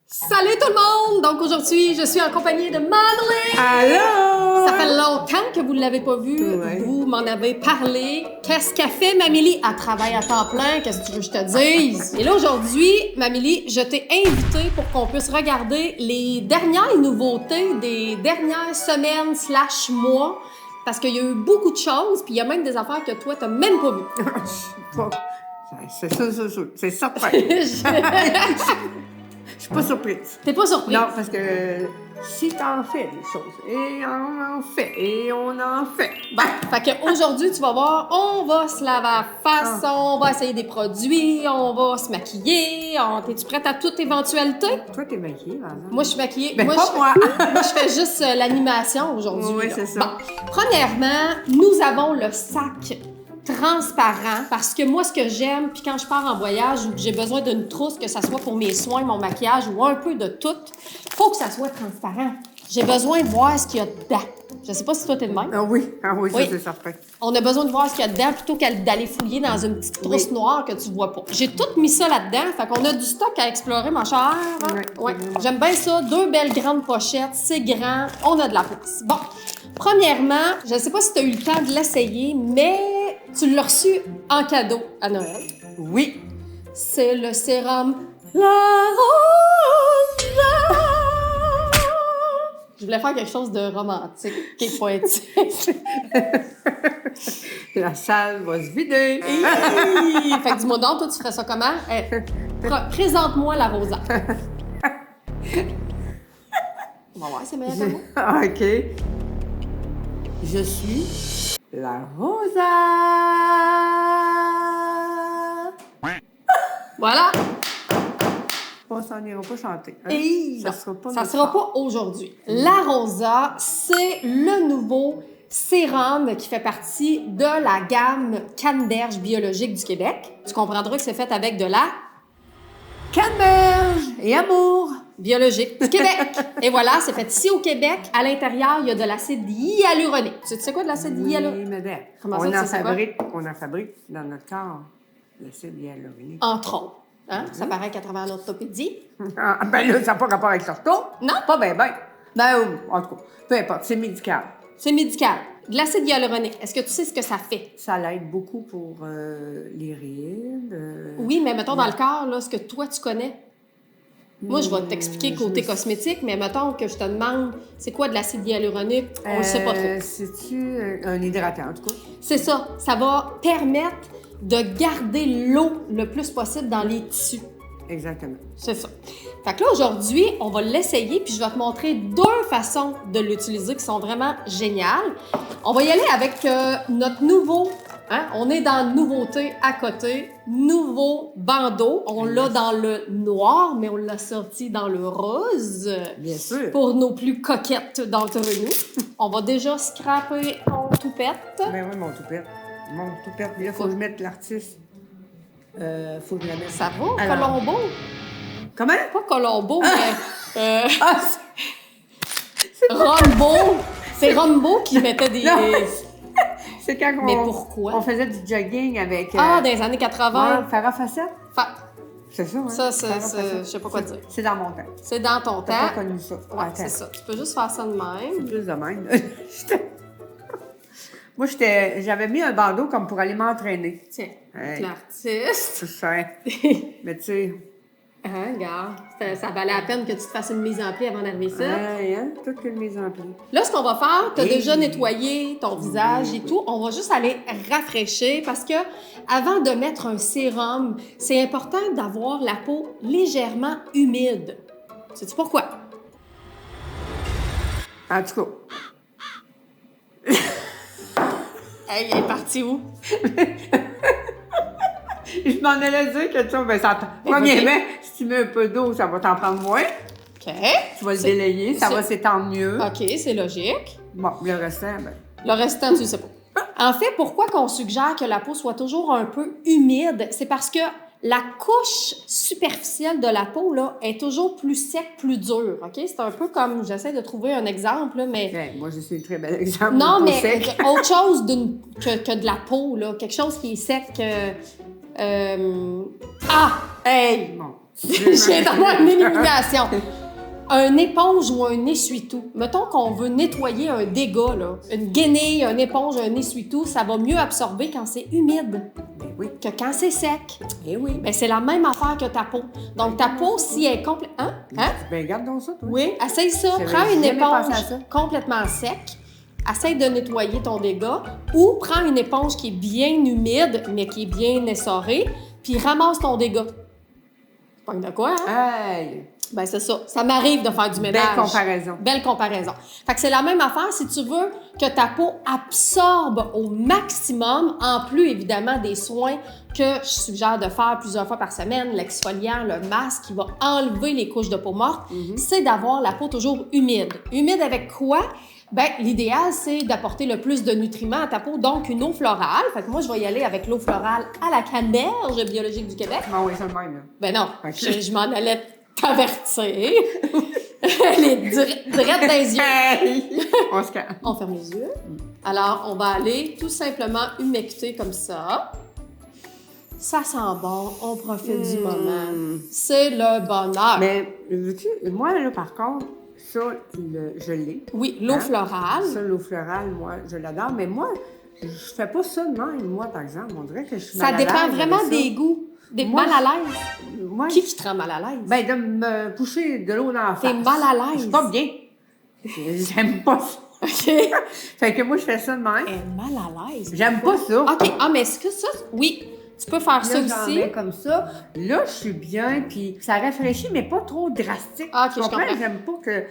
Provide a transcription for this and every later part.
Salut tout le monde! Donc aujourd'hui, je suis en compagnie de Madeline! Allô! Ça fait longtemps que vous ne l'avez pas vue. Ouais. Vous m'en avez parlé. Qu'est-ce qu'elle fait, Mamélie? Elle travaille à temps plein. Qu'est-ce que tu veux que je te dise? Et là, aujourd'hui, Mamélie, je t'ai invitée pour qu'on puisse regarder les dernières nouveautés des dernières semaines / mois. Parce qu'il y a eu beaucoup de choses, puis il y a même des affaires que toi, t'as même pas vues. Bon, c'est ça, c'est certain. Je suis pas surprise. T'es pas surprise? Non, parce que si t'en fais des choses, et on en fait, et on en fait. Bon, fait qu'aujourd'hui, tu vas voir, on va se laver la face, on va essayer des produits, on va se maquiller. T'es-tu prête à toute éventualité? Toi, t'es maquillée, par exemple. Moi, je suis maquillée. Ben, moi, pas moi. Moi, je fais juste l'animation aujourd'hui. Oui, là. c'est ça. Bon, premièrement, nous avons le sac transparent parce que moi, ce que j'aime, puis quand je pars en voyage ou que j'ai besoin d'une trousse, que ça soit pour mes soins, mon maquillage ou un peu de tout, faut que ça soit transparent. J'ai besoin de voir ce qu'il y a dedans. Je sais pas si toi, t'es de même. Ah oui, ça, Oui. c'est certain. On a besoin de voir ce qu'il y a dedans plutôt qu'à d'aller fouiller dans une petite trousse noire que tu vois pas. J'ai tout mis ça là-dedans, fait qu'on a du stock à explorer, ma chère. Hein? Ouais. J'aime bien ça. 2 belles grandes pochettes, c'est grand, on a de la place. Bon, premièrement, je sais pas si tu as eu le temps de l'essayer, mais tu l'as reçu en cadeau à Noël. Oui. C'est le sérum La Rosa. Je voulais faire quelque chose de romantique et poétique. La salle va se vider. Hey! Fait que dis-moi donc, toi, tu ferais ça comment? Hey, présente-moi la Rosa. On va voir, c'est meilleur que moi. OK. Je suis la Rosa. Voilà. On s'en ira pas chanter. Hein? Et Ça sera pas ça notre sera part. pas aujourd'hui. La Rosa, c'est le nouveau sérum qui fait partie de la gamme Canneberge biologique du Québec. Tu comprendras que c'est fait avec de la Canneberge et amour. biologique du Québec. Et voilà, c'est fait ici au Québec. À l'intérieur, il y a de l'acide hyaluronique. Tu sais quoi de l'acide hyaluronique? Oui, madame. Comment ça, tu sais c'est quoi? On en fabrique dans notre corps l'acide hyaluronique. Entre autres. Hein? Ça paraît qu'à travers l'orthopédie. Ah, ben là, ça n'a pas rapport avec l'ortho. Non. Pas ben. Ben, en tout cas, peu importe, c'est médical. C'est médical. De l'acide hyaluronique. Est-ce que tu sais ce que ça fait? Ça l'aide beaucoup pour les rides. Oui, mais mettons dans le corps, là, ce que toi, tu connais. Moi, je vais t'expliquer côté cosmétique, mais mettons que je te demande c'est quoi de l'acide hyaluronique, on le sait pas trop. C'est-tu un hydratant, en tout cas? C'est ça. Ça va permettre de garder l'eau le plus possible dans les tissus. Exactement. C'est ça. Fait que là, aujourd'hui, on va l'essayer, puis je vais te montrer 2 façons de l'utiliser qui sont vraiment géniales. On va y aller avec notre nouveau, hein? On est dans nouveauté à côté, nouveau bandeau. On l'a dans le noir, mais on l'a sorti dans le rose. Bien sûr. Pour nos plus coquettes d'entre nous. On va déjà scraper ton toupette. Ben oui, mon toupette. Mon toupette. Là, il faut que je mette l'artiste. Faut que je la mette. Ça va, Alors. Colombo? Comment? Pas Colombo, mais... Ah, Rombo! C'est Rombo qui mettait des... Non. c'est quand Mais pourquoi? on faisait du jogging avec... Ah, dans les années 80. Farah Facette? C'est ça, hein? Ça, Farah Facette. je sais pas quoi dire. C'est dans mon temps. C'est dans ton T'as temps. pas connu ça. Ouais, Attends. c'est ça. Tu peux juste faire ça de même. Plus de même. Moi, j'avais mis un bandeau comme pour aller m'entraîner. Tiens, Hey. l'artiste. C'est ça. Mais tu sais, Hein, regarde. Ça valait la peine que tu te fasses une mise en pli avant d'arriver ça. hein, toute une mise en pli. Là, ce qu'on va faire, tu as Hey. déjà nettoyé ton visage et tout. On va juste aller rafraîchir parce que avant de mettre un sérum, c'est important d'avoir la peau légèrement humide. Sais-tu pourquoi? En tout cas, Hey, elle est partie où? je m'en allais dire que ça, ben, ça premièrement, si tu mets un peu d'eau, ça va t'en prendre moins. OK. Tu vas le délayer, ça va s'étendre mieux. OK, c'est logique. Bon, le restant, ben... Le restant, tu le sais pas. En fait, pourquoi qu'on suggère que la peau soit toujours un peu humide? C'est parce que la couche superficielle de la peau là, est toujours plus sec, plus dure. OK? C'est un peu comme, j'essaie de trouver un exemple, là, mais... Ben, moi, je suis un très bel exemple. Non, de peau mais sec. autre chose que de la peau, là. Quelque chose qui est sec. Ah! Hey! Bon. Je viens d'avoir une élimination. Un éponge ou un essuie-tout. Mettons qu'on veut nettoyer un dégât, là. Une guenille, une éponge, un essuie-tout, ça va mieux absorber quand c'est humide Oui. que quand c'est sec. Eh oui. Ben, c'est la même affaire que ta peau. Donc, ta peau, si elle est complète... Hein? Ben, regarde donc ça, toi. Oui, essaye ça. J'avais Prends une jamais pensé à éponge ça. complètement sec. Essaye de nettoyer ton dégât. Ou prends une éponge qui est bien humide, mais qui est bien essorée, puis ramasse ton dégât. Pas de quoi, hein? Hey! Ben, c'est ça. Ça m'arrive de faire du ménage. Belle comparaison. Belle comparaison. Fait que c'est la même affaire si tu veux que ta peau absorbe au maximum, en plus évidemment des soins que je suggère de faire plusieurs fois par semaine, l'exfoliant, le masque qui va enlever les couches de peau morte, c'est d'avoir la peau toujours humide. Humide avec quoi? Ben, l'idéal, c'est d'apporter le plus de nutriments à ta peau, donc une eau florale. Fait que moi, je vais y aller avec l'eau florale à la canneberge biologique du Québec. Tu m'as envoyé ça de même, là. Ben non, Ok. je m'en allais t'avertir. Elle est direct dans les yeux. Hey! On se calme. On ferme les yeux. Alors, on va aller tout simplement humecter comme ça. Ça sent bon, on profite du moment. C'est le bonheur. Mais, veux-tu, moi, là, par contre, ça, je l'ai. Oui, l'eau Hein? florale. Ça, l'eau florale, moi, je l'adore. Mais moi, je fais pas ça de même, moi, par exemple. On dirait que je suis Ça mal à dépend l'aise vraiment avec ça. des goûts. Moi, Mal à l'aise. Moi, Qui te rend mal à l'aise? ben, de me pousser de l'eau dans la face. T'es mal à l'aise. Je suis pas bien. J'aime pas ça. OK. Fait que moi, je fais ça de même. Elle est mal à l'aise. J'aime pas ça. OK. Ah, mais est-ce que ça... Oui, tu peux faire ça Là, j'en aussi. mets comme ça. Là, je suis bien, puis ça rafraîchit, mais pas trop drastique. Ah, OK, Tu je comprends? comprends. J'aime pas que...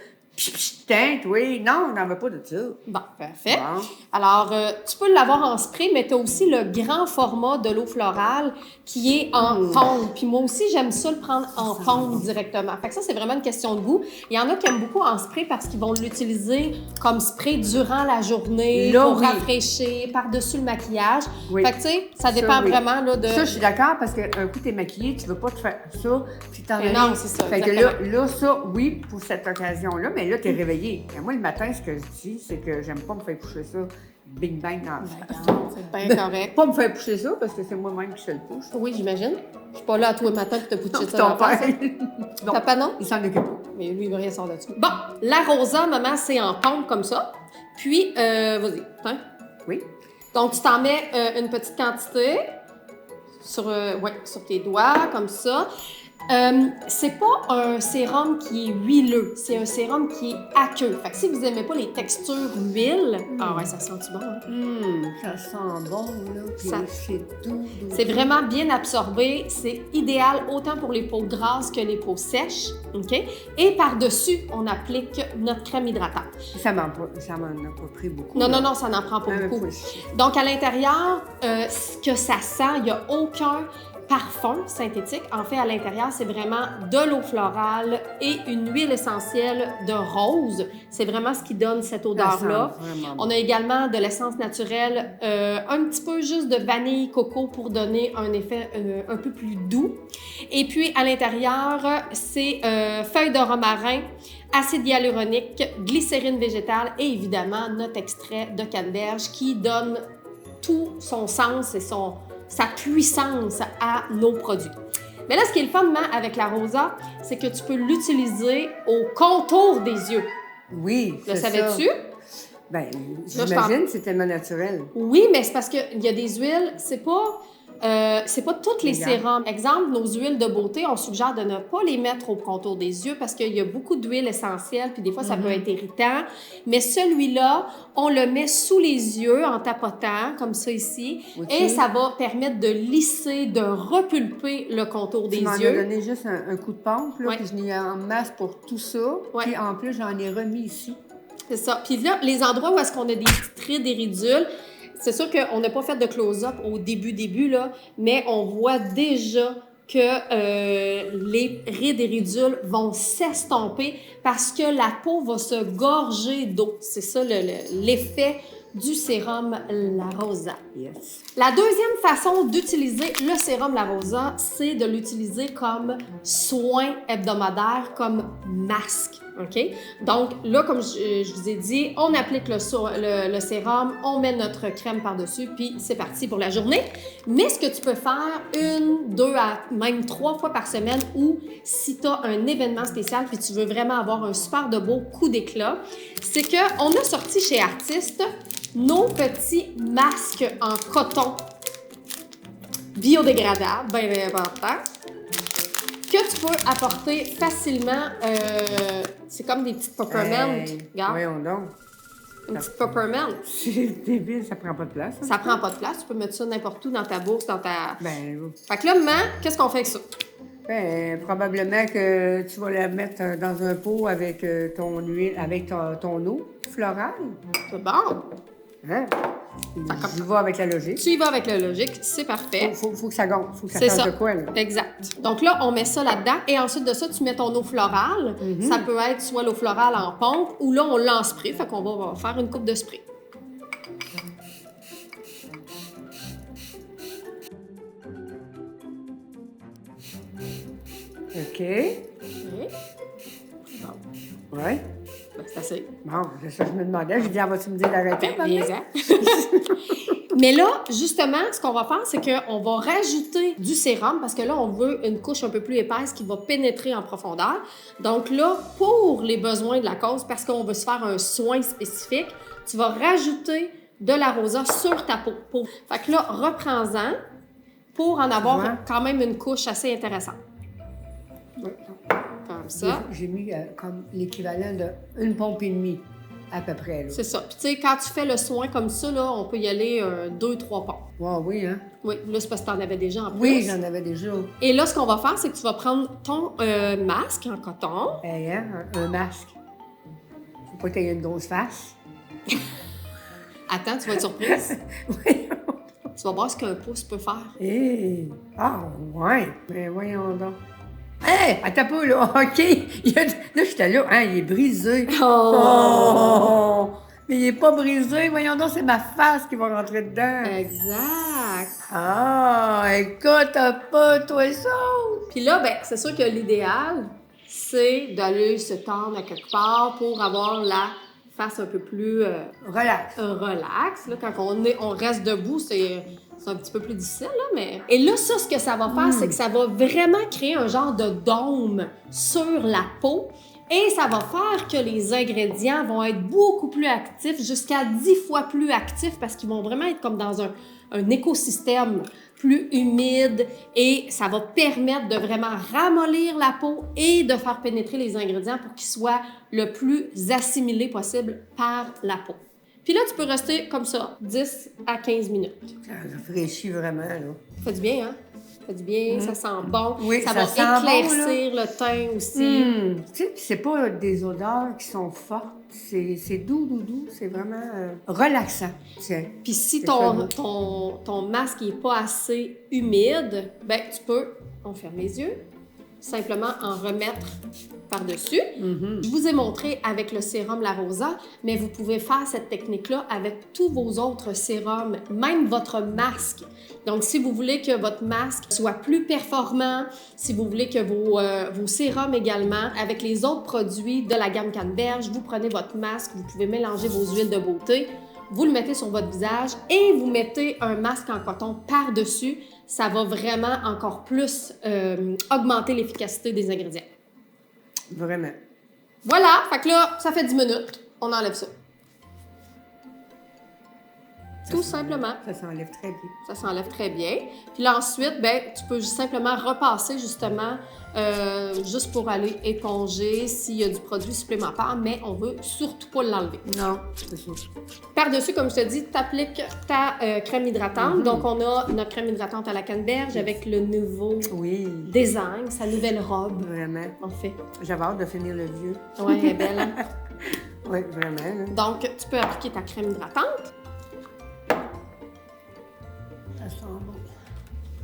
Teinte, oui. Non, on n'en veut pas de ça. Bon, parfait. Bon. Alors, tu peux l'avoir en spray, mais tu as aussi le grand format de l'eau florale qui est en pomme. Puis moi aussi, j'aime ça le prendre en pomme directement. Fait que ça, c'est vraiment une question de goût. Il y en a qui aiment beaucoup en spray parce qu'ils vont l'utiliser comme spray durant la journée, Là, pour oui. rafraîchir, par-dessus le maquillage. Oui. Fait que, tu sais, ça dépend oui. vraiment là, de... Ça, je suis d'accord parce qu'un coup, t'es maquillée, tu veux pas te faire ça, puis t'en Mais aller. non, c'est ça, Fait que exactement. là, ça, oui, pour cette occasion-là, mais là, t'es réveillée. Et moi, le matin, ce que je dis, c'est que j'aime pas me faire coucher ça bing bang dans la face. Non, c'est bien correct. Pas me faire coucher ça parce que c'est moi-même qui se le couche. Oui, j'imagine. Je suis pas là à tous les matins pour te Non, poucher puis ça dans ton la face. père, non, Papa, non? il s'en occupe pas. Mais lui, il veut rien sortir là-dessus. Bon, l'arrosant, maman, c'est en pompe comme ça. Puis, vas-y, hein? Oui. Donc, tu t'en mets une petite quantité sur tes doigts, comme ça. C'est pas un sérum qui est huileux, c'est un sérum qui est aqueux. Fait que si vous aimez pas les textures huile, ah ouais, ça sent-tu bon, hein? Ça sent bon, là, puis Ça- c'est doux. C'est vraiment bien absorbé. C'est idéal autant pour les peaux grasses que les peaux sèches. OK? Et par-dessus, on applique notre crème hydratante. Ça m'en a pas pris beaucoup. Non, là. non, non, ça n'en prend pas Un beaucoup. peu. Donc, à l'intérieur, ce que ça sent, il n'y a aucun parfum synthétique. En fait, à l'intérieur, c'est vraiment de l'eau florale et une huile essentielle de rose. C'est vraiment ce qui donne cette odeur-là. Ça sent vraiment bon. On a également de l'essence naturelle, un petit peu juste de vanille coco pour donner un effet un peu plus doux. Et puis, à l'intérieur, c'est feuilles de romarin, acide hyaluronique, glycérine végétale et évidemment notre extrait de canneberge qui donne tout son sens et sa puissance à nos produits. Mais là, ce qui est le fun avec la rosa, c'est que tu peux l'utiliser au contour des yeux. Oui, Le c'est ça. savais-tu? Ben, je j'imagine que c'est tellement naturel. Oui, mais c'est parce qu'il y a des huiles, c'est pas toutes les Regarde. sérums. Exemple, nos huiles de beauté, on suggère de ne pas les mettre au contour des yeux parce qu'il y a beaucoup d'huiles essentielles, puis des fois, ça peut être irritant. Mais celui-là, on le met sous les yeux en tapotant, comme ça ici, Ok. et ça va permettre de lisser, de repulper le contour des Tu m'en as yeux. donné juste un coup de pompe, là, Ouais. puis je n'ai en masse pour tout ça. Ouais. Puis en plus, j'en ai remis ici. C'est ça. Puis là, les endroits où est-ce qu'on a des petites rides et ridules, c'est sûr qu'on n'a pas fait de close-up au début, là, mais on voit déjà que les rides et ridules vont s'estomper parce que la peau va se gorger d'eau. C'est ça l'effet du sérum La Rosa. Yes. La deuxième façon d'utiliser le sérum La Rosa, c'est de l'utiliser comme soin hebdomadaire, comme masque. OK? Donc, là, comme je vous ai dit, on applique le sérum, on met notre crème par-dessus, puis c'est parti pour la journée. Mais ce que tu peux faire 1, 2 à même 3 fois par semaine, ou si tu as un événement spécial puis tu veux vraiment avoir un super de beau coup d'éclat, c'est qu'on a sorti chez Artiste nos petits masques en coton biodégradables, bien important, que tu peux apporter facilement. C'est comme des petites peppermint. Regarde. Voyons donc. Une petite peppermint. C'est débile, ça prend pas de place. Ça prend pas de place. Tu peux mettre ça n'importe où dans ta bourse, dans ta... Ben, Fait que là, maman, qu'est-ce qu'on fait avec ça? ben, probablement que tu vas la mettre dans un pot avec ton huile, avec ton eau florale. C'est bon. Hein? Je vais avec la logique. Tu y vas avec la logique, c'est parfait. Faut que ça gonfle, faut que ça C'est change ça. de quoi, là. Exact. Donc là, on met ça là-dedans et ensuite de ça, tu mets ton eau florale. Ça peut être soit l'eau florale en pompe ou là, on l'a en spray. Fait qu'on va faire une coupe de spray. OK. OK. Bon, Ouais. ben, c'est assez. Bon, c'est ça que je me demandais. Je dis, ah, vas-tu me dire d'arrêter? Ben, exact. Mais là, justement, ce qu'on va faire, c'est qu'on va rajouter du sérum parce que là, on veut une couche un peu plus épaisse qui va pénétrer en profondeur. Donc là, pour les besoins de la cause, parce qu'on veut se faire un soin spécifique, tu vas rajouter de l'arrosa sur ta peau. Fait que là, reprends-en pour en avoir Ouais. quand même une couche assez intéressante. Comme ça. J'ai mis comme l'équivalent d'une pompe et demie, à peu près, là. C'est ça. Puis tu sais, quand tu fais le soin comme ça, là, on peut y aller 2-3 pompes. Wow, oui, hein? Oui, là, c'est parce que tu en avais déjà en plus. Oui, j'en avais déjà. Et là, ce qu'on va faire, c'est que tu vas prendre ton masque en coton. Hey, hein? Un masque. Faut pas que t'aies une grosse face. Attends, tu vas être surprise. Oui. Tu vas voir ce qu'un pouce peut faire. Hé! Ah, ouais! Mais voyons donc. Hé! Attends pas, là. OK! Là, j'étais là. Hein, il est brisé. Oh! Mais il est pas brisé. Voyons donc, c'est ma face qui va rentrer dedans. Exact. Ah! Écoute, t'as pas, toi, ça! Puis là, ben, c'est sûr que l'idéal, c'est d'aller se tendre à quelque part pour avoir la face un peu plus Relax. relax. Là, quand on reste debout, c'est un petit peu plus difficile, là, mais... Et là, ça, ce que ça va faire, c'est que ça va vraiment créer un genre de dôme sur la peau et ça va faire que les ingrédients vont être beaucoup plus actifs, jusqu'à 10 fois plus actifs, parce qu'ils vont vraiment être comme dans un écosystème plus humide et ça va permettre de vraiment ramollir la peau et de faire pénétrer les ingrédients pour qu'ils soient le plus assimilés possible par la peau. Puis là, tu peux rester comme ça, 10 à 15 minutes. Ça rafraîchit vraiment, là. Ça fait du bien, hein? Ça fait du bien, ça sent bon. Oui, ça ça va sent bon, éclaircir le teint aussi. Tu sais, c'est pas des odeurs qui sont fortes. C'est doux. C'est vraiment relaxant. Tiens. Puis si C'est ton masque n'est pas assez humide, ben tu peux, on ferme les yeux, simplement en remettre par-dessus. Je vous ai montré avec le sérum La Rosa, mais vous pouvez faire cette technique-là avec tous vos autres sérums, même votre masque. Donc, si vous voulez que votre masque soit plus performant, si vous voulez que vos sérums également, avec les autres produits de la gamme Canneberge, vous prenez votre masque, vous pouvez mélanger vos huiles de beauté, vous le mettez sur votre visage et vous mettez un masque en coton par-dessus. Ça va vraiment encore plus augmenter l'efficacité des ingrédients. Vraiment. Voilà, fait que là, ça fait 10 minutes. On enlève ça. Tout simplement. Ça s'enlève très bien. Ça s'enlève très bien. Puis là, ensuite, ben, tu peux simplement repasser justement juste pour aller éponger s'il y a du produit supplémentaire, mais on veut surtout pas l'enlever. Non, c'est ça. Par-dessus, comme je te dis, tu appliques ta crème hydratante. Donc, on a notre crème hydratante à la canneberge avec le nouveau design, sa nouvelle robe. Vraiment. En fait. J'avais hâte de finir le vieux. Ouais, elle est belle. Hein? Oui, vraiment. Là. Donc, tu peux appliquer ta crème hydratante. Ça sent bon.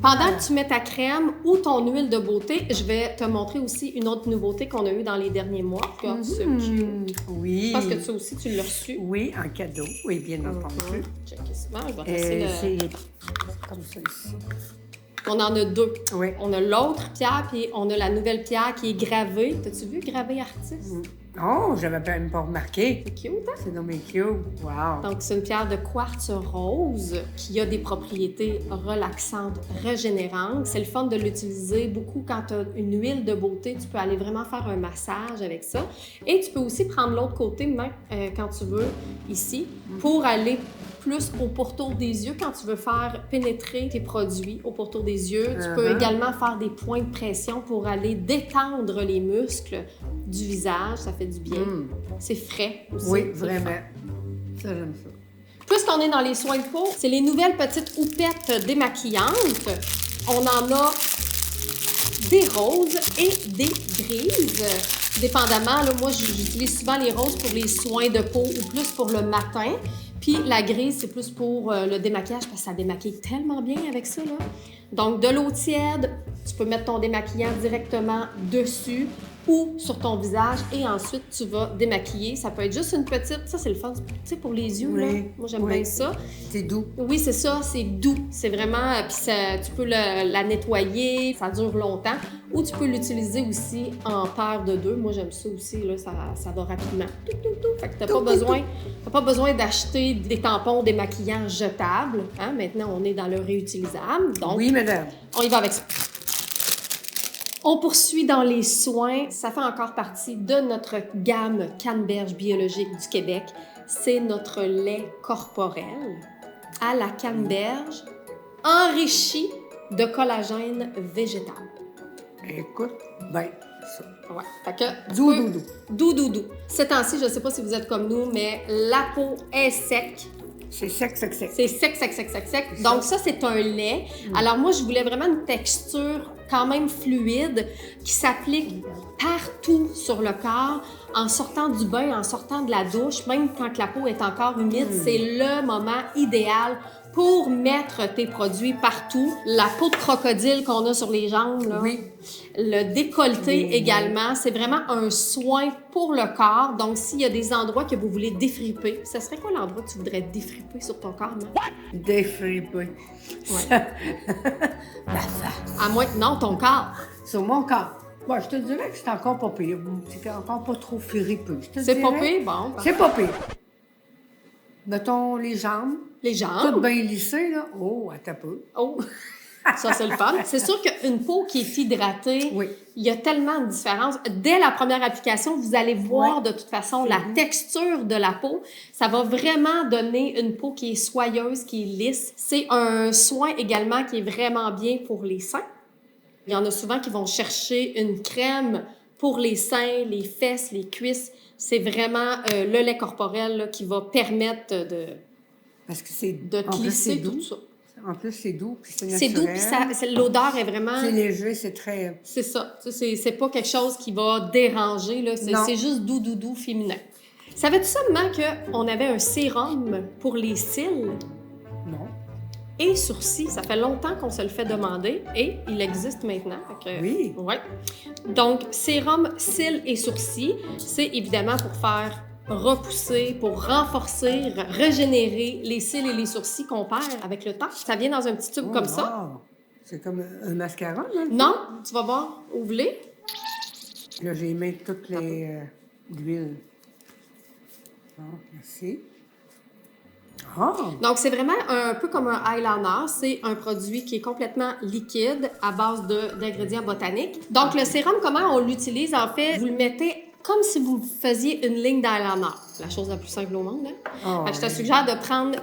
Pendant que tu mets ta crème ou ton huile de beauté, je vais te montrer aussi une autre nouveauté qu'on a eue dans les derniers mois. Regarde ce cute. Oui. Parce que ça aussi, tu l'as reçu. Oui, en cadeau. Oui, bien entendu. Check ça. Je vais passer C'est comme ça ici. On en a deux. Oui. On a l'autre pierre, puis on a la nouvelle pierre qui est gravée. T'as-tu vu, gravée artiste? Oh, j'avais même pas remarqué. C'est cute, hein? C'est dans mes cute. Wow. Donc, c'est une pierre de quartz rose qui a des propriétés relaxantes, régénérantes. C'est le fun de l'utiliser beaucoup quand tu as une huile de beauté. Tu peux aller vraiment faire un massage avec ça. Et tu peux aussi prendre l'autre côté, même quand tu veux, ici, pour aller plus au pourtour des yeux quand tu veux faire pénétrer tes produits au pourtour des yeux. Tu peux également faire des points de pression pour aller détendre les muscles du visage. Ça fait du bien. C'est frais aussi. Oui, vraiment. Ça, j'aime ça. Puisqu'on est dans les soins de peau, c'est les nouvelles petites houpettes démaquillantes. On en a des roses et des grises. Dépendamment, là, moi, j'utilise souvent les roses pour les soins de peau ou plus pour le matin. Puis la grise, c'est plus pour le démaquillage parce que ça démaquille tellement bien avec ça, là. Donc, de l'eau tiède, tu peux mettre ton démaquillant directement dessus ou sur ton visage et ensuite tu vas démaquiller. Ça peut être juste une petite, ça c'est le fun, tu sais, pour les yeux, là. Moi j'aime bien ça. C'est doux. Oui, c'est ça, c'est doux. C'est vraiment, puis tu peux la nettoyer, ça dure longtemps. Ou tu peux l'utiliser aussi en paire de deux. Moi j'aime ça aussi, là, ça va rapidement. Fait que t'as pas besoin d'acheter des tampons démaquillants jetables. Hein? Maintenant on est dans le réutilisable. Donc, oui, madame. On y va avec ça. On poursuit dans les soins. Ça fait encore partie de notre gamme Canneberge biologique du Québec. C'est notre lait corporel à la canneberge enrichi de collagène végétal. Écoute, ben, ça. Ouais. Fait que Doux. Ces temps-ci, je ne sais pas si vous êtes comme nous, mais la peau est sec. C'est sec. C'est sec. Donc ça, c'est un lait. Alors moi, je voulais vraiment une texture quand même fluide qui s'applique partout sur le corps en sortant du bain, en sortant de la douche, même quand la peau est encore humide. C'est le moment idéal pour mettre tes produits partout. La peau de crocodile qu'on a sur les jambes, là. Oui. Le décolleté également, c'est vraiment un soin pour le corps. Donc, s'il y a des endroits que vous voulez défriper, ce serait quoi l'endroit que tu voudrais défriper sur ton corps, non? Défriper. Ouais. La face. À moins que non, ton corps. Sur mon corps. Bon, je te dirais que c'est encore pas pire. C'est encore pas trop fripé. C'est pas pire, bon. C'est pas pire. Mettons les jambes. Les jambes. Tout bien lissé, là. Oh, attends peu. Oh, ça, c'est le fun. C'est sûr qu'une peau qui est hydratée, Oui. il y a tellement de différences. Dès la première application, vous allez voir de toute façon la texture de la peau. Ça va vraiment donner une peau qui est soyeuse, qui est lisse. C'est un soin également qui est vraiment bien pour les seins. Il y en a souvent qui vont chercher une crème pour les seins, les fesses, les cuisses. C'est vraiment le lait corporel là, qui va permettre Parce que c'est de en plus, c'est lisser doux. tout ça. En plus, c'est doux, puis c'est C'est naturel. doux, puis l'odeur est vraiment... C'est léger, c'est très... C'est ça. C'est pas quelque chose qui va déranger, là. C'est juste doux, féminin. Savais-tu seulement qu'on avait un sérum pour les cils Non. et sourcils? Ça fait longtemps qu'on se le fait demander et il existe maintenant. Fait que, Oui. Ouais. Donc, sérum cils et sourcils, c'est évidemment pour faire repousser, pour renforcer, régénérer les cils et les sourcils qu'on perd avec le temps. Ça vient dans un petit tube comme ça. Wow. C'est comme un mascara, là? Non, tu vas voir, ouvre-les. Là, j'ai mis toutes les huiles. Ah, merci. Ah! Donc, c'est vraiment un peu comme un eyeliner. C'est un produit qui est complètement liquide à base d'ingrédients botaniques. Donc, le sérum, comment on l'utilise? En fait, vous le mettez comme si vous faisiez une ligne d'eyeliner. La chose la plus simple au monde, hein? Oh, Fait que je te suggère de prendre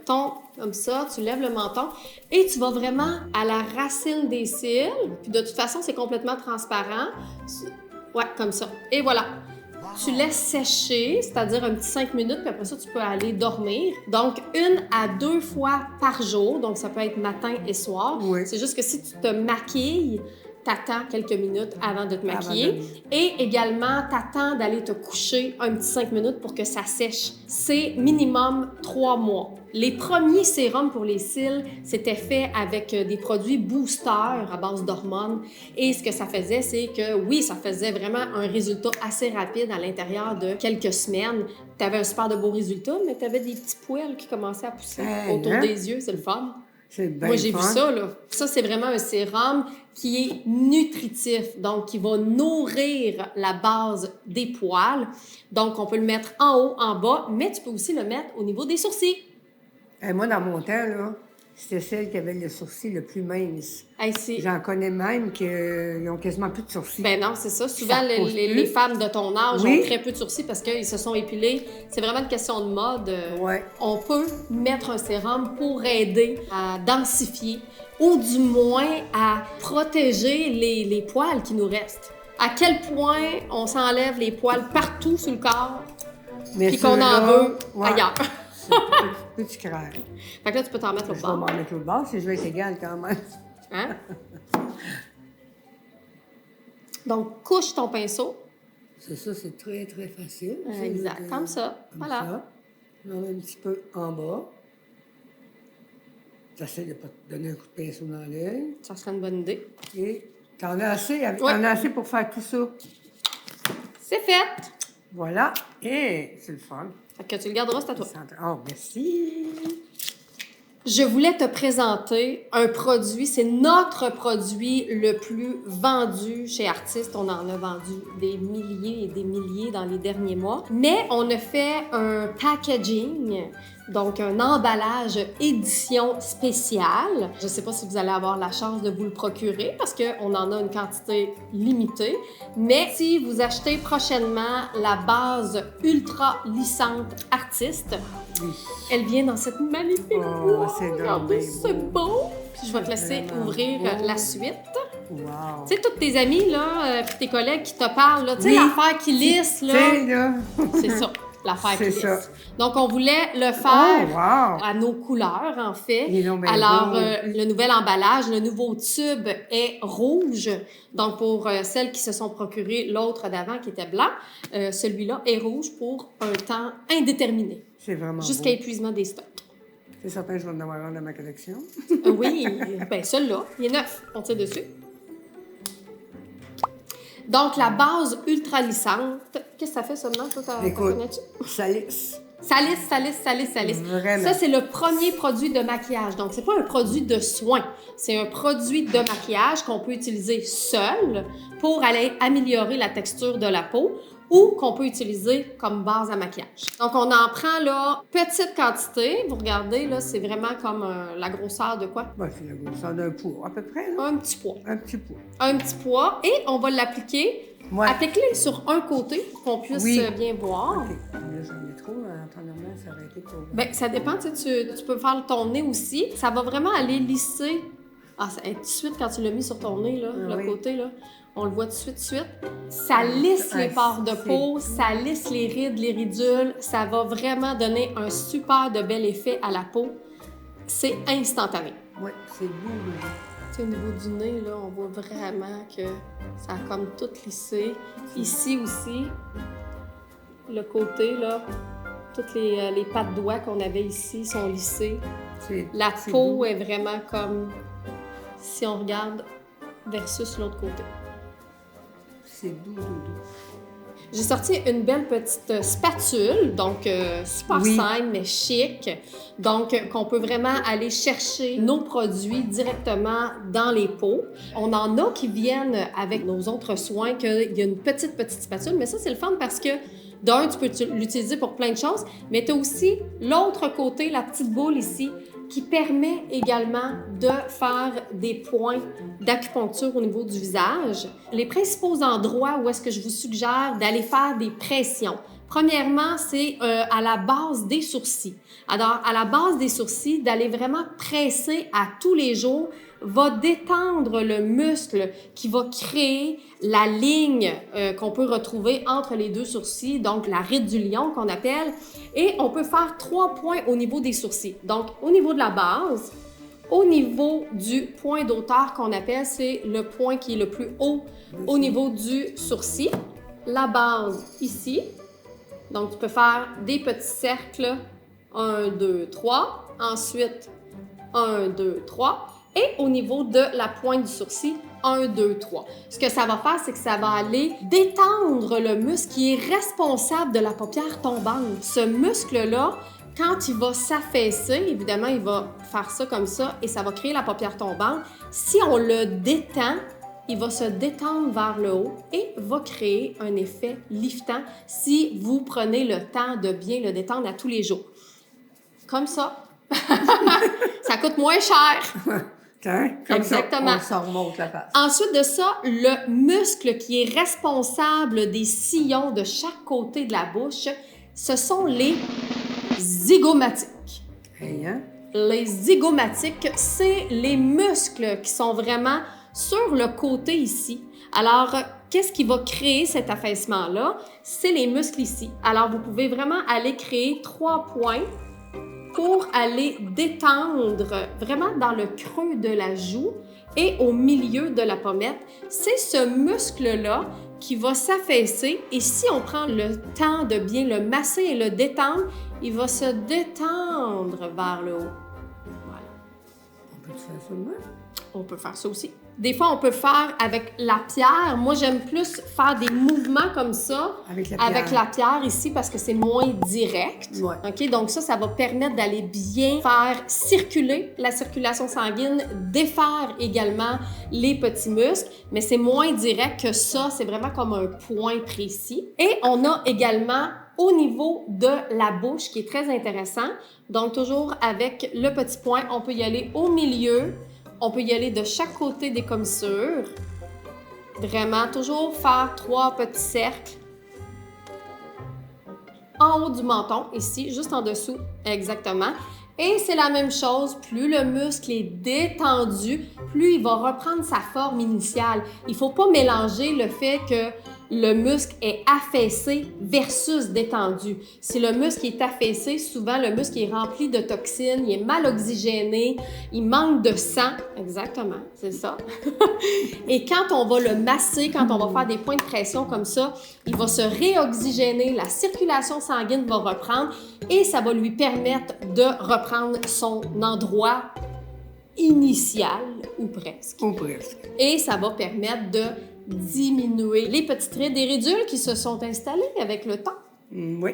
ton comme ça, tu lèves le menton et tu vas vraiment à la racine des cils. Puis de toute façon, c'est complètement transparent. Ouais, comme ça. Et voilà. Tu laisses sécher, c'est-à-dire un petit 5 minutes, puis après ça, tu peux aller dormir. Donc, 1 à 2 fois par jour. Donc, ça peut être matin et soir. Oui. C'est juste que si tu te maquilles, t'attends quelques minutes avant de te maquiller. Et également, t'attends d'aller te coucher un petit 5 minutes pour que ça sèche. C'est minimum 3 mois. Les premiers sérums pour les cils, c'était fait avec des produits boosters à base d'hormones. Et ce que ça faisait, c'est que oui, ça faisait vraiment un résultat assez rapide à l'intérieur de quelques semaines. Tu avais un super de beau résultat, mais tu avais des petits poils qui commençaient à pousser autour des yeux. C'est le fun. C'est bien Moi, j'ai vu fun. ça, là. Ça, c'est vraiment un sérum qui est nutritif, donc qui va nourrir la base des poils. Donc, on peut le mettre en haut, en bas, mais tu peux aussi le mettre au niveau des sourcils. Moi, dans mon temps, là, c'était celle qui avait le sourcil le plus mince. Hey, c'est... J'en connais même qui ont quasiment plus de sourcils. Ben non, c'est ça. Souvent, Ça repousse plus. les femmes de ton âge Oui. ont très peu de sourcils parce qu'ils se sont épilés. C'est vraiment une question de mode. Ouais. On peut mettre un sérum pour aider à densifier ou du moins à protéger les poils qui nous restent. À quel point on s'enlève les poils partout sur le corps Mais puis qu'on en ceux-là, veut ouais, ailleurs. c'est plus clair. Fait que là, tu peux t'en mettre au Je vais bord. m'en mettre au bord si je veux être égal quand même. Hein? Donc, couche ton pinceau. C'est ça, c'est très, très facile. Exact, comme ça. Comme Voilà. ça. J'en mets un petit peu en bas. T'essaies de ne pas te donner un coup de pinceau dans l'œil. Ça serait une bonne idée. Et t'en as assez, Ouais. t'en as assez pour faire tout ça. C'est fait! Voilà. Et c'est le fun. Fait que tu le garderas, c'est à toi. Oh, merci. Je voulais te présenter un produit, c'est notre produit le plus vendu chez Artiste. On en a vendu des milliers et des milliers dans les derniers mois. Mais on a fait un packaging, donc un emballage édition spéciale. Je ne sais pas si vous allez avoir la chance de vous le procurer parce qu'on en a une quantité limitée. Mais si vous achetez prochainement la base ultra lissante Artiste, Oui. elle vient dans cette magnifique Oh, boîte. c'est Regardez, donc bien c'est beau. beau. Puis je vais te laisser Vraiment ouvrir beau. la suite. Wow. Tu sais, tous tes amis, là, puis tes collègues qui te parlent, là, tu sais, Oui. l'affaire qui lisse, là, Tu sais, là. c'est ça, l'affaire qui C'est lisse. ça. Donc, on voulait le Oh, faire wow. à nos couleurs, en fait. Il est donc bien Alors, beau. le nouvel emballage, le nouveau tube est rouge. Donc, pour celles qui se sont procurées l'autre d'avant qui était blanc, celui-là est rouge pour un temps indéterminé, C'est vraiment jusqu'à beau. épuisement des stocks. C'est certain que je vais en avoir un dans ma collection. Oui, ben celui-là, il est neuf, on tire dessus. Donc, la base ultra lissante, qu'est-ce que ça fait ça maintenant? Toi, t'en Écoute, connais-tu? ça lisse. Ça lisse, ça lisse, ça lisse, ça lisse. Vraiment. Ça, c'est le premier produit de maquillage. Donc, c'est pas un produit de soin. C'est un produit de maquillage qu'on peut utiliser seul pour aller améliorer la texture de la peau ou qu'on peut utiliser comme base à maquillage. Donc, on en prend là petite quantité. Vous regardez, là, c'est vraiment comme la grosseur de quoi? Ben, c'est la grosseur d'un poids, à peu près, là. Un petit pois. Un petit poids. Un petit pois et on va l'appliquer. Ouais. Applique-le sur un côté pour qu'on puisse Oui. bien voir. OK. Là, j'en ai trop. En temps normal, ça aurait été trop. Ben, ça dépend, tu sais, tu peux faire ton nez aussi. Ça va vraiment aller lisser. Ah, tout de suite, quand tu l'as mis sur ton nez, là, Ah le oui. côté, là, on le voit tout de suite. Ça lisse les pores de c'est peau, beau. ça lisse les rides, les ridules. Ça va vraiment donner un super de bel effet à la peau. C'est instantané. Oui, c'est beau, là. Tu sais, au niveau du nez, là, on voit vraiment que ça a comme tout lissé. Ici aussi, le côté, là, toutes les pattes doigts qu'on avait ici sont lissées. La c'est peau beau. est vraiment comme si on regarde versus l'autre côté. C'est doux, doux, doux. J'ai sorti une belle petite spatule, donc super Oui. simple mais chic. Donc, qu'on peut vraiment aller chercher nos produits directement dans les pots. On en a qui viennent avec nos autres soins, qu'il y a une petite spatule, mais ça, c'est le fun parce que d'un, tu peux l'utiliser pour plein de choses, mais tu as aussi l'autre côté, la petite boule ici, qui permet également de faire des points d'acupuncture au niveau du visage. Les principaux endroits où est-ce que je vous suggère d'aller faire des pressions. Premièrement, c'est à la base des sourcils. Alors, à la base des sourcils, d'aller vraiment presser à tous les jours va détendre le muscle qui va créer la ligne qu'on peut retrouver entre les deux sourcils, donc la ride du lion qu'on appelle. Et on peut faire 3 points au niveau des sourcils. Donc, au niveau de la base, au niveau du point d'auteur qu'on appelle, c'est le point qui est le plus haut au niveau du sourcil. La base ici. Donc, tu peux faire des petits cercles. 1, 2, 3. Ensuite, 1, 2, 3. Et au niveau de la pointe du sourcil, 1, 2, 3. Ce que ça va faire, c'est que ça va aller détendre le muscle qui est responsable de la paupière tombante. Ce muscle-là quand il va s'affaisser, évidemment, il va faire ça comme ça et ça va créer la paupière tombante. Si on le détend, il va se détendre vers le haut et va créer un effet liftant si vous prenez le temps de bien le détendre à tous les jours. Comme ça. Ça coûte moins cher. Comme Exactement. ça, on s'en remonte la face. Ensuite de ça, le muscle qui est responsable des sillons de chaque côté de la bouche, ce sont les zygomatiques. Hey, hein? Les zygomatiques, c'est les muscles qui sont vraiment sur le côté ici. Alors, qu'est-ce qui va créer cet affaissement-là? C'est les muscles ici. Alors, vous pouvez vraiment aller créer 3 points pour aller détendre vraiment dans le creux de la joue et au milieu de la pommette. C'est ce muscle-là qui va s'affaisser et si on prend le temps de bien le masser et le détendre, il va se détendre vers le haut. Voilà. On peut faire ça de même? On peut faire ça aussi. Des fois, on peut faire avec la pierre. Moi, j'aime plus faire des mouvements comme ça avec la pierre ici parce que c'est moins direct. Ouais. OK? Donc ça va permettre d'aller bien faire circuler la circulation sanguine, défaire également les petits muscles, mais c'est moins direct que ça. C'est vraiment comme un point précis. Et on a également au niveau de la bouche qui est très intéressant. Donc toujours avec le petit point, on peut y aller au milieu. On peut y aller de chaque côté des commissures. Vraiment, toujours faire 3 petits cercles. En haut du menton, ici, juste en dessous, exactement. Et c'est la même chose, plus le muscle est détendu, plus il va reprendre sa forme initiale. Il ne faut pas mélanger le fait que le muscle est affaissé versus détendu. Si le muscle est affaissé, souvent le muscle est rempli de toxines, il est mal oxygéné, il manque de sang. Exactement, c'est ça. Et quand on va le masser, quand on va faire des points de pression comme ça, il va se réoxygéner, la circulation sanguine va reprendre et ça va lui permettre de reprendre son endroit initial, ou presque. Ou presque. Et ça va permettre de diminuer les petites rides et ridules qui se sont installées avec le temps. Oui.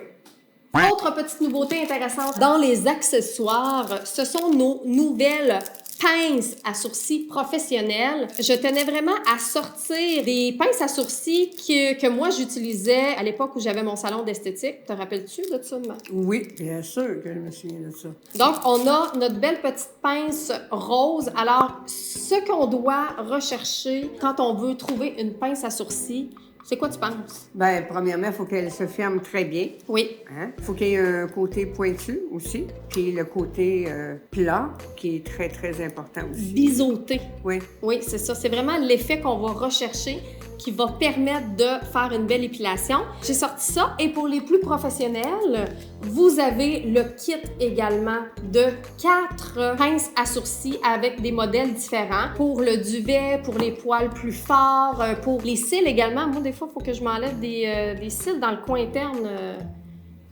Autre petite nouveauté intéressante dans les accessoires, ce sont nos nouvelles pinces à sourcils professionnelles. Je tenais vraiment à sortir des pinces à sourcils que moi j'utilisais à l'époque où j'avais mon salon d'esthétique. Te rappelles-tu de ça, Matt? Oui, bien sûr que je me souviens de ça. Donc, on a notre belle petite pince rose. Alors, ce qu'on doit rechercher quand on veut trouver une pince à sourcils, c'est quoi tu penses? Bien, premièrement, il faut qu'elle se ferme très bien. Oui. Hein? Il faut qu'il y ait un côté pointu aussi, puis le côté plat, qui est très, très important aussi. Biseauté. Oui. Oui, c'est ça. C'est vraiment l'effet qu'on va rechercher qui va permettre de faire une belle épilation. J'ai sorti ça. Et pour les plus professionnels, vous avez le kit également de 4 pinces à sourcils avec des modèles différents. Pour le duvet, pour les poils plus forts, pour les cils également. Moi, des fois, il faut que je m'enlève des cils dans le coin interne.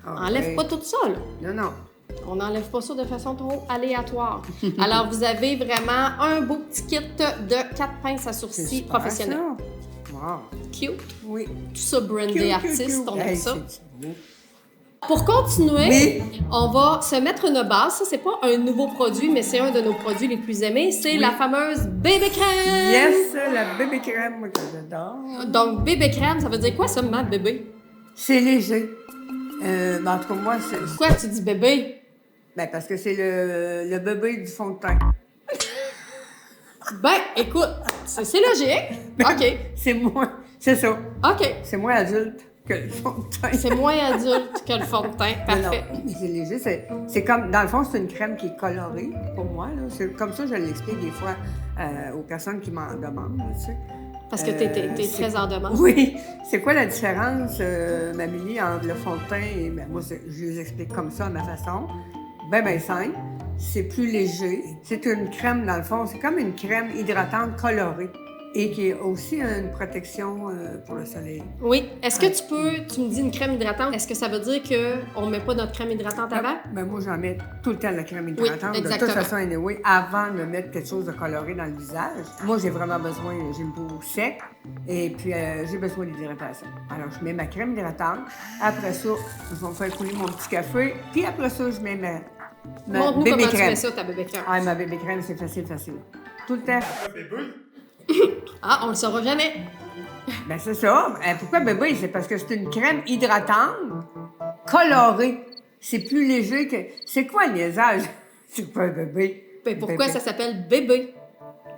Enlève pas tout ça, là. Non, non. On n'enlève pas ça de façon trop aléatoire. Alors, vous avez vraiment un beau petit kit de 4 pinces à sourcils professionnels. Ça. Wow. Cute. Oui. Tout ça brandé artiste, on aime ça. Beau. Pour continuer, Oui. on va se mettre une base. Ça, c'est pas un nouveau produit, mais c'est un de nos produits les plus aimés. C'est la fameuse bébé crème. Yes, la bébé crème, moi, que j'adore. Donc, bébé crème, ça veut dire quoi, ça, ma bébé? C'est léger. Ben, en tout cas, moi, c'est... Pourquoi tu dis bébé? Ben, parce que c'est le bébé du fond de teint. Ben, écoute, c'est logique. OK. C'est ça. OK. C'est moins adulte que le fond de teint. C'est moins adulte que le fond de teint. Parfait. Non, c'est léger. C'est comme, dans le fond, c'est une crème qui est colorée, pour moi. Là. C'est comme ça, je l'explique des fois aux personnes qui m'en demandent, tu sais. Parce que t'es très en demande. Oui. C'est quoi la différence, Mamélie, entre le fond de teint et... Ben, moi, je les explique comme ça, à ma façon. Ben simple. C'est plus léger. C'est une crème, dans le fond. C'est comme une crème hydratante colorée. Et qui a aussi une protection pour le soleil. Oui. Est-ce que tu me dis une crème hydratante, est-ce que ça veut dire qu'on ne met pas notre crème hydratante avant? Ben moi, j'en mets tout le temps de la crème hydratante. Oui, de toute façon, anyway, avant de mettre quelque chose de coloré dans le visage. Moi, j'ai vraiment besoin, j'ai une peau sec et puis j'ai besoin d'hydratation. Alors, je mets ma crème hydratante. Après ça, je vais me faire couler mon petit café. Puis après ça, je mets ma Montre-nous bébé comment crème. tu fais ça, ta bébé crème. Ah, ma bébé crème, c'est facile. Tout le temps. Ah, on le saura jamais. Ben c'est ça. Pourquoi bébé? C'est parce que c'est une crème hydratante, colorée. C'est plus léger que... C'est quoi le niaisage? C'est quoi un bébé? Ben, pourquoi ça s'appelle bébé?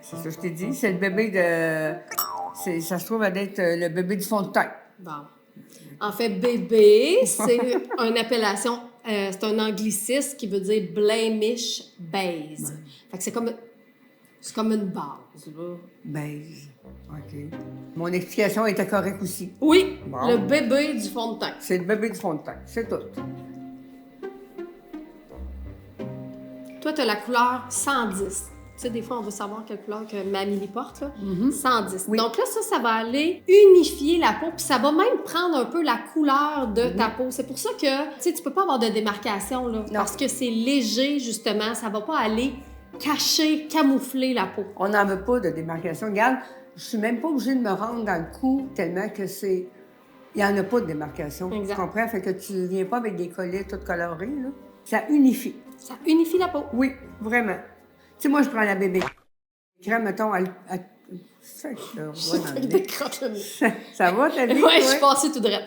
C'est ça que je t'ai dit. C'est le bébé de... Ça se trouve à être le bébé du fond de teint. Bon. En fait, bébé, c'est une appellation, c'est un anglicisme qui veut dire blemish base. Fait que c'est comme une base, là. Beige. OK. Mon explication était correcte aussi. Oui, Bon. le bébé du fond de teint. C'est le bébé du fond de teint. C'est tout. Toi, tu as la couleur 110. Tu sais, des fois, on veut savoir quelle couleur que Mamie porte, là. 110. Oui. Donc là, ça va aller unifier la peau, puis ça va même prendre un peu la couleur de ta peau. C'est pour ça que, tu sais, tu peux pas avoir de démarcation, là. Parce que c'est léger, justement. Ça va pas aller cacher, camoufler la peau. On n'en veut pas de démarcation. Regarde, je suis même pas obligée de me rendre dans le cou tellement que c'est... Il n'y en a pas de démarcation. Exact. Tu comprends? Fait que tu viens pas avec des collets tout colorés, là. Ça unifie. Ça unifie la peau. Oui, vraiment. Tu sais, moi, je prends la bébé crème, mettons, ça, Je fais des crottes, là. ça va, ta vie? Ouais, toi? je suis passée tout droit.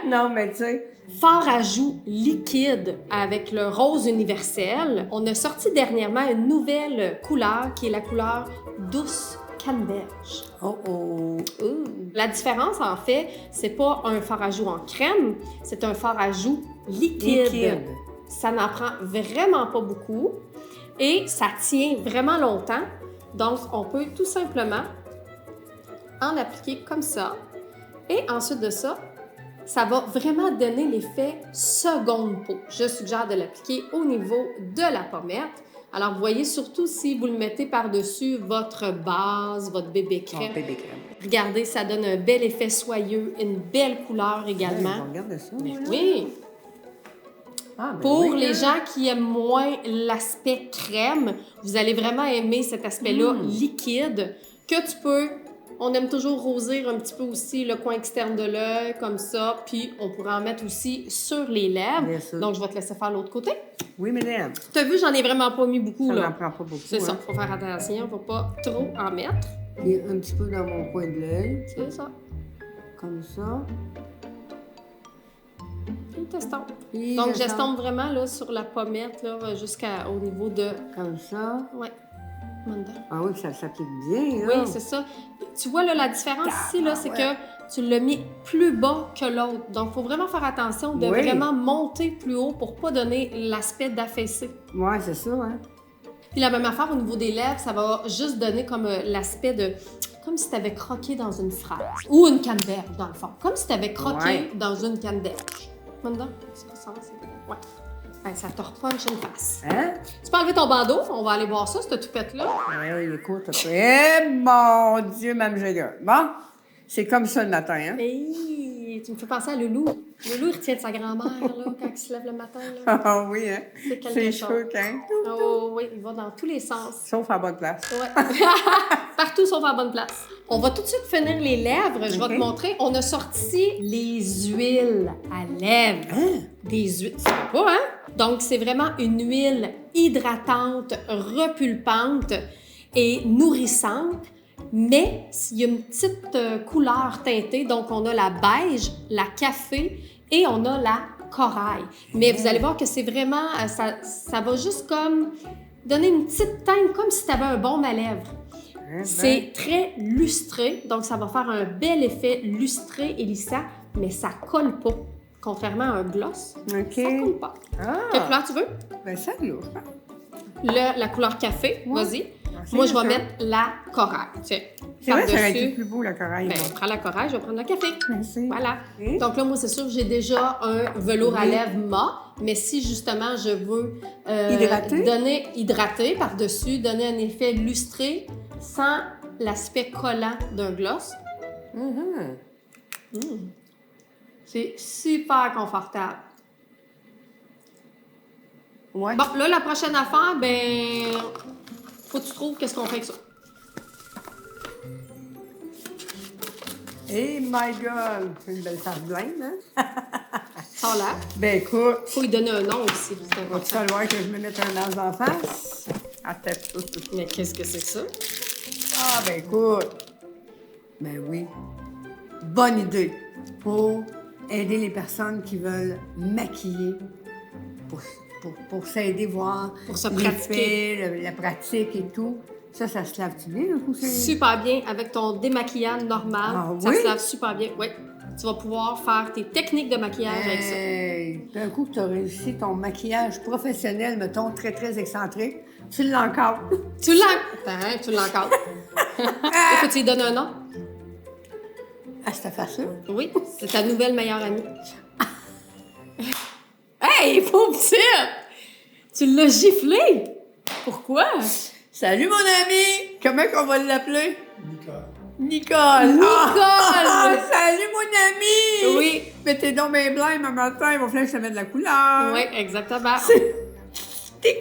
Non, mais tu sais... Fard à joues liquide avec le rose universel. On a sorti dernièrement une nouvelle couleur qui est la couleur douce canneberge. Oh, oh. La différence, en fait, c'est pas un fard à joues en crème, c'est un fard à joues liquide. Ça n'en prend vraiment pas beaucoup et ça tient vraiment longtemps. Donc, on peut tout simplement en appliquer comme ça. Et ensuite de ça, ça va vraiment donner l'effet seconde peau. Je suggère de l'appliquer au niveau de la pommette. Alors, vous voyez, surtout si vous le mettez par-dessus votre base, votre bébé crème. Bon, bébé crème. Regardez, ça donne un bel effet soyeux, une belle couleur également. Regarde ça. Mais voilà. oui! Ah, ben Pour oui, les hein. gens qui aiment moins l'aspect crème, vous allez vraiment aimer cet aspect-là liquide que tu peux... On aime toujours rosir un petit peu aussi le coin externe de l'œil, comme ça. Puis, on pourrait en mettre aussi sur les lèvres. Bien sûr. Donc, je vais te laisser faire l'autre côté. Oui, madame. Tu as vu, j'en ai vraiment pas mis beaucoup, Ça là. n'en prend pas beaucoup. C'est ça, hein. faut faire attention, faut pas trop en mettre. Et un petit peu dans mon coin de l'œil, C'est ça. comme ça. Et t'estompes. Puis Donc, j'estompe j'estompe vraiment là, sur la pommette, là, jusqu'au niveau de... Comme ça. Ouais. Mandel. Ah oui, ça s'applique bien, là. Oui, c'est ça. Tu vois, là, la différence ici, là, c'est que tu l'as mis plus bas que l'autre. Donc, il faut vraiment faire attention de Oui. vraiment monter plus haut pour pas donner l'aspect d'affaissé. Oui, c'est ça, hein. Puis la même affaire au niveau des lèvres, ça va juste donner comme l'aspect de... Comme si tu avais croqué dans une fraise. Ou une canneberge, dans le fond. Comme si tu avais croqué Ouais. dans une canneberge. Maintenant, c'est ça, c'est... Ouais. Ben, ça te repunche une face. Hein? Tu peux enlever ton bandeau, on va aller voir ça, cette toupette-là. Oui, écoute, eh, mon Dieu, Mme Jagger. Bon, c'est comme ça le matin, hein? Hey, tu me fais penser à Loulou. Loulou, il retient de sa grand-mère, là, quand il se lève le matin, là. Ah oui, hein? C'est quelque Ses chose. cheveux, hein? Oh oui, il va dans tous les sens. Sauf à bonne place. Ouais. Partout sauf à bonne place. On va tout de suite finir les lèvres. Je vais Ok. te montrer. On a sorti les huiles à lèvres. Hein? Des huiles. Tu sais pas, hein? Donc, c'est vraiment une huile hydratante, repulpante et nourrissante. Mais il y a une petite couleur teintée. Donc, on a la beige, la café et on a la corail. Mais vous allez voir que c'est vraiment... ça va juste comme donner une petite teinte, comme si tu avais un baume à lèvres. Hein, C'est très lustré, donc ça va faire un bel effet lustré et lissant, mais ça colle pas. Contrairement à un gloss, OK. ça colle pas. Ah, Quelle couleur tu veux? ben ça, là. La couleur café, Ouais. vas-y. Moi, je vais mettre la corail. Tiens, C'est vrai, ça aurait été par-dessus. plus beau, la corail. Ben, on prend la corail, je vais prendre le café. Merci. Voilà. Et? Donc là, moi, c'est sûr que j'ai déjà un velours à Oui. lèvres mat, mais si justement je veux Hydrater? donner hydraté par-dessus, donner un effet lustré, sans l'aspect collant d'un gloss. C'est super confortable. Ouais. Bon, là, la prochaine affaire, ben... faut que tu trouves qu'est-ce qu'on fait avec ça. Hey my God! C'est une belle face blinde, hein? Ça là. Ben écoute, Faut lui donner un nom aussi, c'est va-tu important. falloir que je me mette un as en face? Attends. Mais qu'est-ce que c'est que ça? Ah, ben écoute. Ben oui. Bonne idée pour aider les personnes qui veulent maquiller, pour s'aider à voir Pour se l'effet, pratiquer. la pratique et tout. Ça se lave-tu bien, un coup? Super bien, avec ton démaquillant normal. Ah Ça oui? se lave super bien, oui. Tu vas pouvoir faire tes techniques de maquillage avec ça. Hey, d'un coup, tu as réussi ton maquillage professionnel, mettons, très, très excentrique. Tu l'as encore. Tu l'as... Attends, tu l'as encore. Faut que tu lui donnes un nom. À cette face-là. Oui, c'est ta nouvelle meilleure amie. Hey, pauvre petite! Tu l'as giflé! Pourquoi? Salut, mon ami! Comment qu'on va l'appeler? Nicole! Nicole! Ah, salut, mon ami! Oui. Mais t'es donc bien blême un matin, il va falloir que ça mette de la couleur. Oui, exactement. Tic, tic,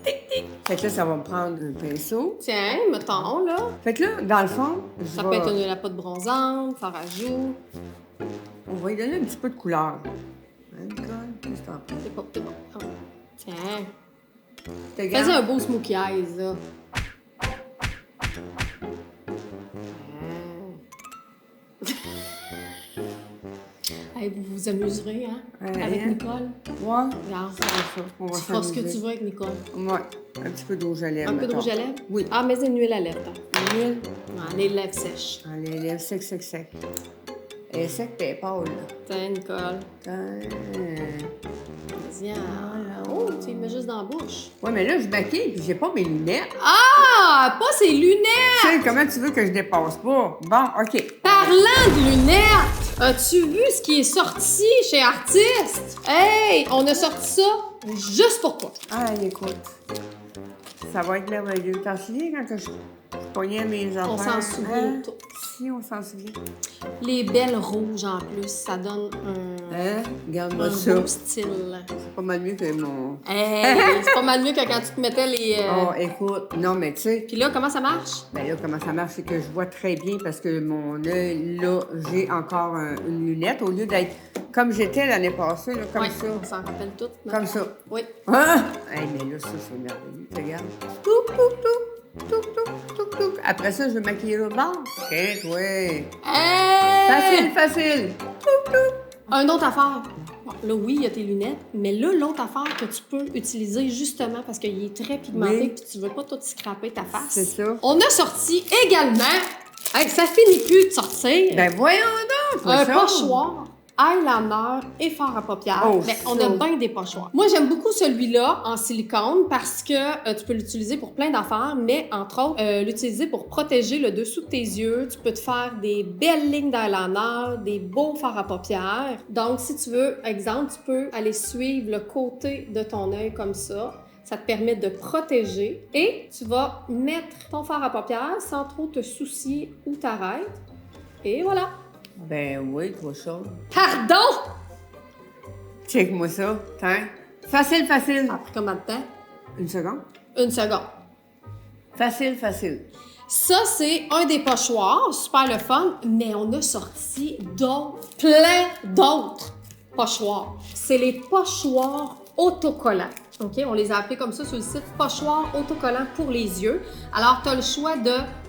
tic, tic. Fait que là, ça va me prendre un pinceau. Tiens, mettons, là. Fait que là, dans le fond, Ça peut être la pote bronzante, fard à joues. on va lui donner un petit peu de couleur. Hein, Nicole? Qu'est-ce que t'en penses? C'est bon. Oh. Tiens. T'es Fais un beau smokey eyes, là. Hey, vous vous amuserez, hein? Ouais, Avec hein? Nicole. Ouais. Regarde. On va Tu feras ce que s'amuser. tu veux avec Nicole. Ouais. Un petit peu de rouge à lèvres. Un peu de mettons. rouge à lèvres? Oui. Ah, mais une huile à lèvres. L'huile. Ah, les lèvres sèches. Ah, les lèvres sec. Elle est sec, t'es pâle, là. Tiens, Nicole. Vas-y, oh, tu les mets juste dans la bouche. Ouais, mais là, je maquille puis j'ai pas mes lunettes. Ah! Pas ses lunettes! Tu sais, comment tu veux que je dépasse pas? Bon, OK. Parlant de lunettes, as-tu vu ce qui est sorti chez Artiste? Hey! On a sorti ça juste pour toi. Ah, écoute. Ça va être merveilleux. T'en souviens quand que je pognais mes affaires? On s'en souvient tout. Si, on s'en souvient. Les belles rouges en plus, ça donne un, Hein? Regarde-moi un ça. beau style. C'est pas mal mieux que mon... Hey! C'est pas mal mieux que quand tu te mettais les... Oh, écoute. Non, mais tu sais... Puis là, comment ça marche? Ben là, comment ça marche, c'est que je vois très bien parce que mon œil, là, j'ai encore une lunette au lieu d'être comme j'étais l'année passée, là, comme Oui, ça. on s'en rappelle toutes. non? Comme ça. Oui. Hein? Hey, mais là, ça, c'est merveilleux. Regarde. Touc, touc, touc. Touc, touc, touc, touc. Après ça, je vais maquiller l'autre bord. OK, oui. Hey! Facile. Touc, touc. Un autre affaire. Bon, là, oui, il y a tes lunettes, mais là, l'autre affaire que tu peux utiliser justement parce qu'il est très pigmenté Oui. et tu veux pas tout scraper ta face. C'est ça. On a sorti également, hey, ça finit plus de sortir, Ben voyons donc. un ça. pochoir, eyeliner et fard à paupières. Oh, Ben, on ça. a bien des pochoirs. Moi, j'aime beaucoup celui-là en silicone parce que tu peux l'utiliser pour plein d'affaires, mais entre autres, l'utiliser pour protéger le dessous de tes yeux. Tu peux te faire des belles lignes d'eyeliner, des beaux fards à paupières. Donc, si tu veux, exemple, tu peux aller suivre le côté de ton œil comme ça. Ça te permet de protéger et tu vas mettre ton fard à paupières sans trop te soucier où t'arrêtes. Et voilà. Ben oui, trop chaud. Pardon! Check-moi ça. Tiens. Facile. Ça a pris combien de temps? Une seconde. Une seconde. Facile. Ça, c'est un des pochoirs, super le fun, mais on a sorti plein d'autres pochoirs. C'est les pochoirs autocollants. OK? On les a appelés comme ça sur le site, pochoirs autocollants pour les yeux. Alors, tu as le choix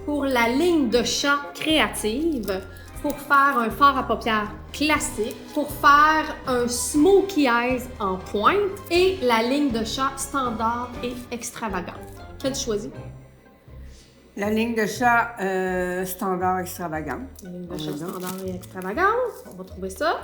pour la ligne de chat créative, pour faire un fard à paupières classique, pour faire un smokey eyes en pointe et la ligne de chat standard et extravagante. Quelle tu choisis? La ligne de chat standard extravagante. La ligne de chat standard et extravagante. On va trouver ça.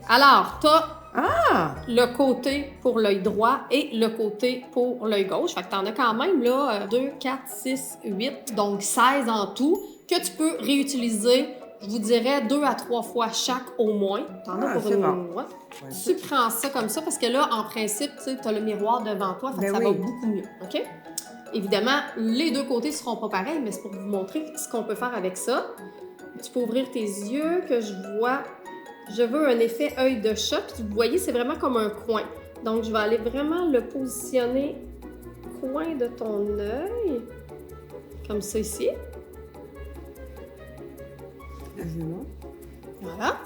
Alors, tu as Ah! le côté pour l'œil droit et le côté pour l'œil gauche. Fait que t'en as quand même là 2, 4, 6, 8, donc 16 en tout, que tu peux réutiliser, je vous dirais 2 à 3 fois chaque au moins. T'en as pour c'est une... bon. Ouais. Tu prends ça comme ça parce que là, en principe, tu as le miroir devant toi, fait que Ben ça oui. va beaucoup mieux. OK? Évidemment, les deux côtés ne seront pas pareils, mais c'est pour vous montrer ce qu'on peut faire avec ça. Tu peux ouvrir tes yeux, que je vois. Je veux un effet œil de chat. Puis vous voyez, c'est vraiment comme un coin. Donc, je vais aller vraiment le positionner coin de ton œil. Comme ça ici. Voilà.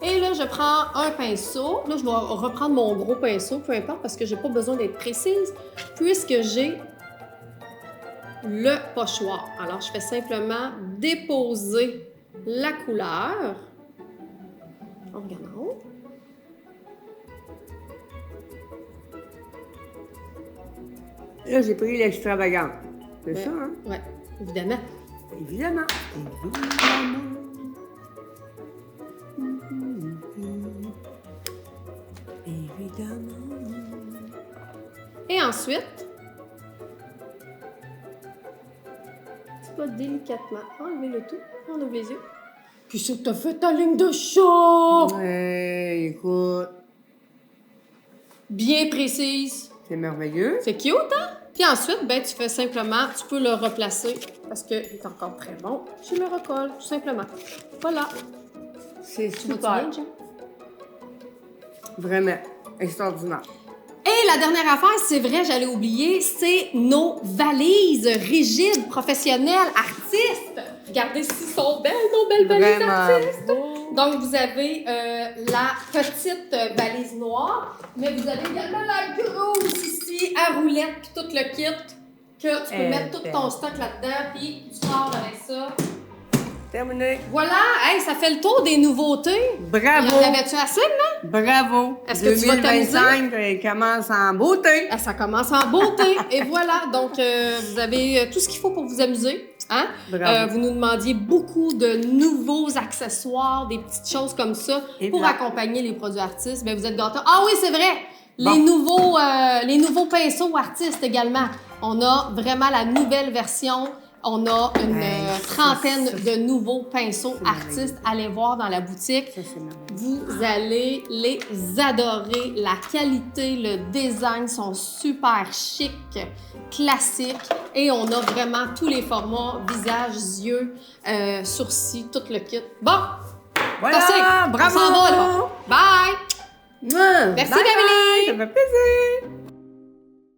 Et là, je prends un pinceau. Là, je vais reprendre mon gros pinceau, peu importe, parce que j'ai pas besoin d'être précise, puisque j'ai le pochoir. Alors, je fais simplement déposer la couleur. On regarde en haut. Là, j'ai pris l'extravagant. C'est Ouais. ça, hein? Oui, évidemment. Évidemment. Évidemment. Et ensuite, tu vas délicatement enlever le tout. On ouvre les yeux. Puis c'est que t'as fait ta ligne de chat! Ouais, écoute, Bien précise. c'est merveilleux. C'est cute, hein? Puis ensuite, ben, tu fais simplement, tu peux le replacer parce qu'il est encore très bon. Tu le recolles, tout simplement. Voilà. C'est Tu vois-tu super. bien, Jim? Vraiment extraordinaire. Et la dernière affaire, c'est vrai, j'allais oublier, c'est nos valises rigides, professionnelles, artistes. Regardez si sont belles, nos belles valises Vraiment artistes. beau. Donc, vous avez la petite valise noire, mais vous avez également la grosse ici, à roulettes, puis tout le kit, que tu peux mettre tout ton stock là-dedans, puis tu pars avec ça. Terminé. Voilà, hey, ça fait le tour des nouveautés. Bravo. Y en avait-tu assez, là? Bravo. Est-ce que tu vas t'amuser? 2025 commence en beauté. Ah, ça commence en beauté. Et voilà, donc vous avez tout ce qu'il faut pour vous amuser. Hein? Bravo. Vous nous demandiez beaucoup de nouveaux accessoires, des petites choses comme ça pour Exact. accompagner les produits artistes. Bien, vous êtes gâtés. Ah oui, c'est vrai! Bon. Les nouveaux pinceaux artistes également. On a vraiment la nouvelle version. On a une trentaine de nouveaux pinceaux artistes. Allez voir dans la boutique. Ça, c'est merveilleux. Vous allez les adorer. La qualité, le design sont super chic, classiques. Et on a vraiment tous les formats, visage, yeux, sourcils, tout le kit. Bon, Voilà, c'est assez. bravo. On s'en va, là. Bye! Merci, Merci, Beverly. Ça fait plaisir.